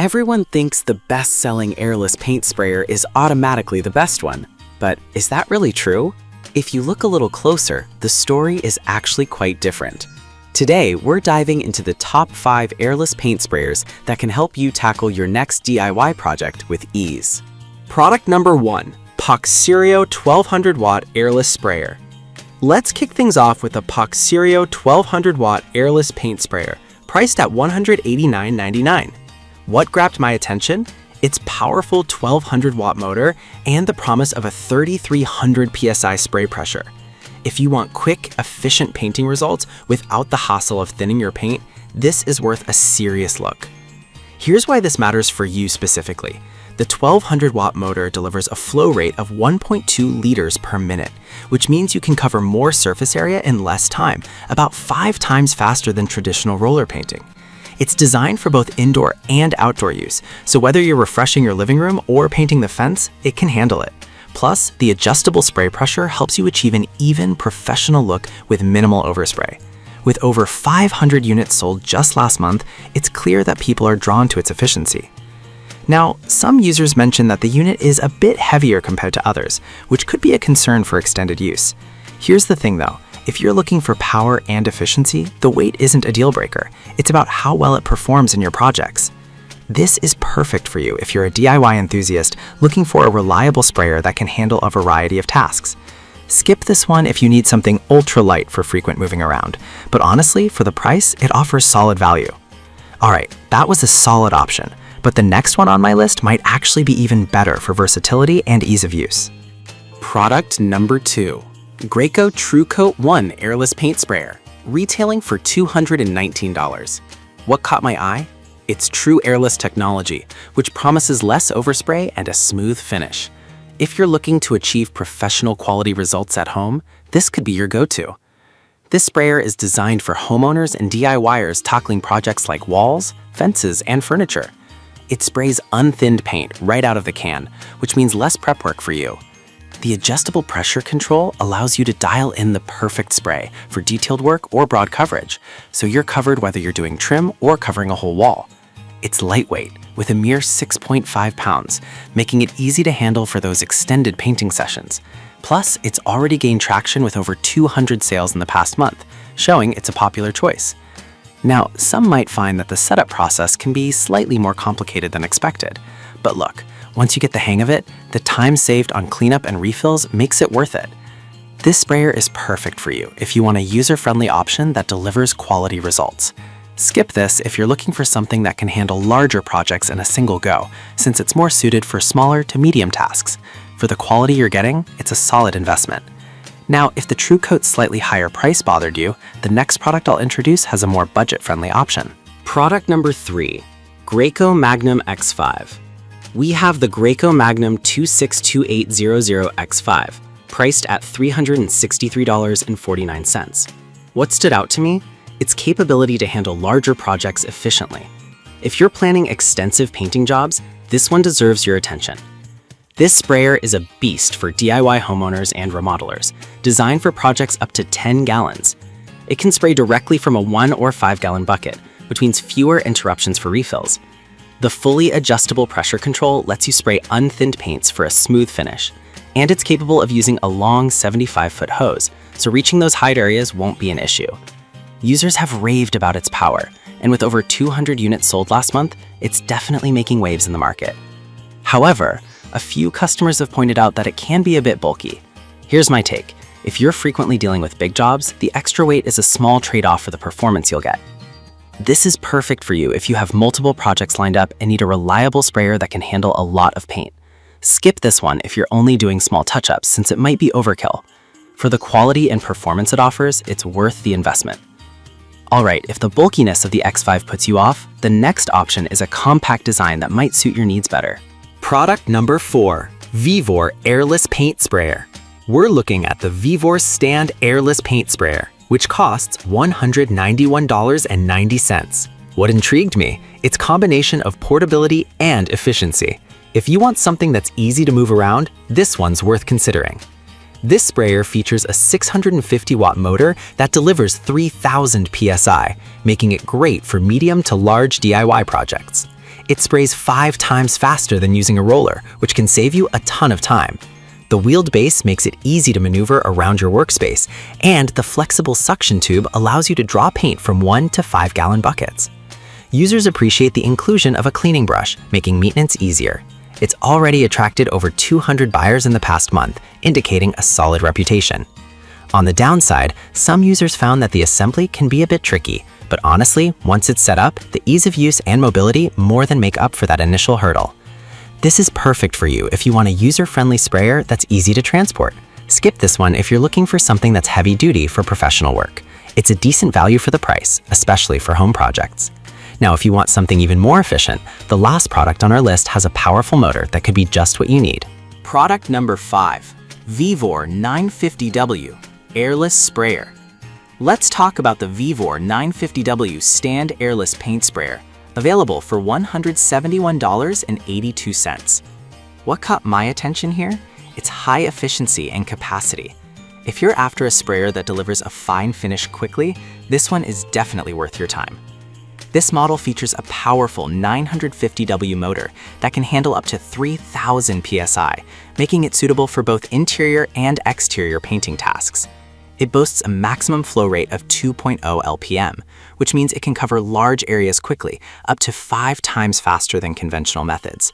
Everyone thinks the best-selling airless paint sprayer is automatically the best one. But is that really true? If you look a little closer, the story is actually quite different. Today, we're diving into the top 5 airless paint sprayers that can help you tackle your next DIY project with ease. Product number 1, Poxirio 1200 watt airless sprayer. Let's kick things off with the Poxirio 1200 watt airless paint sprayer, priced at $189.99. What grabbed my attention? Its powerful 1200 watt motor and the promise of a 3300 psi spray pressure. If you want quick, efficient painting results without the hassle of thinning your paint, this is worth a serious look. Here's why this matters for you specifically. The 1200 watt motor delivers a flow rate of 1.2 liters per minute, which means you can cover more surface area in less time, about 5 times faster than traditional roller painting. It's designed for both indoor and outdoor use, so whether you're refreshing your living room or painting the fence, it can handle it. Plus, the adjustable spray pressure helps you achieve an even, professional look with minimal overspray. With over 500 units sold just last month, it's clear that people are drawn to its efficiency. Now, some users mention that the unit is a bit heavier compared to others, which could be a concern for extended use. Here's the thing though, if you're looking for power and efficiency, the weight isn't a deal breaker. It's about how well it performs in your projects. This is perfect for you if you're a DIY enthusiast looking for a reliable sprayer that can handle a variety of tasks. Skip this one if you need something ultra-light for frequent moving around, but honestly, for the price, it offers solid value. Alright, that was a solid option, but the next one on my list might actually be even better for versatility and ease of use. Product number 2, Graco TrueCoat 1 airless paint sprayer, retailing for $219. What caught my eye? It's true airless technology, which promises less overspray and a smooth finish. If you're looking to achieve professional quality results at home, this could be your go-to. This sprayer is designed for homeowners and DIYers tackling projects like walls, fences, and furniture. It sprays unthinned paint right out of the can, which means less prep work for you. The adjustable pressure control allows you to dial in the perfect spray for detailed work or broad coverage, so you're covered whether you're doing trim or covering a whole wall. It's lightweight, with a mere 6.5 pounds, making it easy to handle for those extended painting sessions. Plus, it's already gained traction with over 200 sales in the past month, showing it's a popular choice. Now, some might find that the setup process can be slightly more complicated than expected, but look, once you get the hang of it, the time saved on cleanup and refills makes it worth it. This sprayer is perfect for you if you want a user-friendly option that delivers quality results. Skip this if you're looking for something that can handle larger projects in a single go, since it's more suited for smaller to medium tasks. For the quality you're getting, it's a solid investment. Now, if the TrueCoat's slightly higher price bothered you, the next product I'll introduce has a more budget-friendly option. Product number 3, Graco Magnum X5. We have the Graco Magnum 262800X5, priced at $363.49. What stood out to me? Its capability to handle larger projects efficiently. If you're planning extensive painting jobs, this one deserves your attention. This sprayer is a beast for DIY homeowners and remodelers, designed for projects up to 10 gallons. It can spray directly from a 1 or 5 gallon bucket, which means fewer interruptions for refills. The fully adjustable pressure control lets you spray unthinned paints for a smooth finish, and it's capable of using a long 75-foot hose, so reaching those hide areas won't be an issue. Users have raved about its power, and with over 200 units sold last month, it's definitely making waves in the market. However, a few customers have pointed out that it can be a bit bulky. Here's my take. If you're frequently dealing with big jobs, the extra weight is a small trade-off for the performance you'll get. This is perfect for you if you have multiple projects lined up and need a reliable sprayer that can handle a lot of paint. Skip this one if you're only doing small touch-ups, since it might be overkill. For the quality and performance it offers, it's worth the investment. Alright, if the bulkiness of the X5 puts you off, the next option is a compact design that might suit your needs better. Product number 4, Vevor Airless Paint Sprayer. We're looking at the Vevor Stand Airless Paint Sprayer, which costs $191.90. What intrigued me? Its combination of portability and efficiency. If you want something that's easy to move around, this one's worth considering. This sprayer features a 650-watt motor that delivers 3,000 psi, making it great for medium to large DIY projects. It sprays 5 times faster than using a roller, which can save you a ton of time. The wheeled base makes it easy to maneuver around your workspace, and the flexible suction tube allows you to draw paint from 1 to 5 gallon buckets. Users appreciate the inclusion of a cleaning brush, making maintenance easier. It's already attracted over 200 buyers in the past month, indicating a solid reputation. On the downside, some users found that the assembly can be a bit tricky, but honestly, once it's set up, the ease of use and mobility more than make up for that initial hurdle. This is perfect for you if you want a user-friendly sprayer that's easy to transport. Skip this one if you're looking for something that's heavy-duty for professional work. It's a decent value for the price, especially for home projects. Now, if you want something even more efficient, the last product on our list has a powerful motor that could be just what you need. Product number 5, Vevor 950W Airless Sprayer. Let's talk about the Vevor 950W Stand Airless Paint Sprayer, available for $171.82. What caught my attention here? Its high efficiency and capacity. If you're after a sprayer that delivers a fine finish quickly, this one is definitely worth your time. This model features a powerful 950W motor that can handle up to 3,000 psi, making it suitable for both interior and exterior painting tasks. It boasts a maximum flow rate of 2.0 LPM, which means it can cover large areas quickly, up to 5 times faster than conventional methods.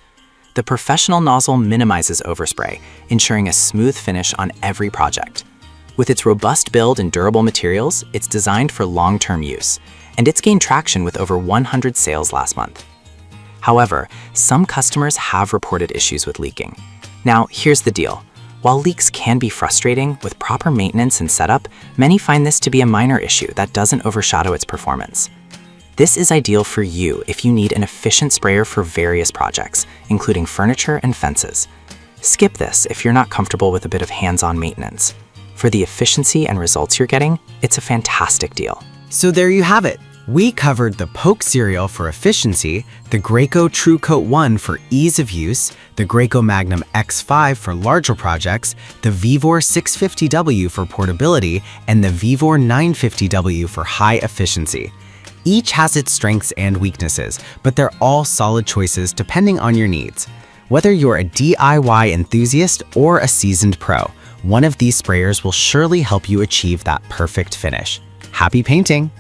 The professional nozzle minimizes overspray, ensuring a smooth finish on every project. With its robust build and durable materials, it's designed for long-term use, and it's gained traction with over 100 sales last month. However, some customers have reported issues with leaking. Now, here's the deal. While leaks can be frustrating, with proper maintenance and setup, many find this to be a minor issue that doesn't overshadow its performance. This is ideal for you if you need an efficient sprayer for various projects, including furniture and fences. Skip this if you're not comfortable with a bit of hands-on maintenance. For the efficiency and results you're getting, it's a fantastic deal. So there you have it. We covered the Poke Cereal for efficiency, the Graco True Coat 1 for ease of use, the Graco Magnum X5 for larger projects, the Vevor 650W for portability, and the Vevor 950W for high efficiency. Each has its strengths and weaknesses, but they're all solid choices depending on your needs. Whether you're a DIY enthusiast or a seasoned pro, one of these sprayers will surely help you achieve that perfect finish. Happy painting!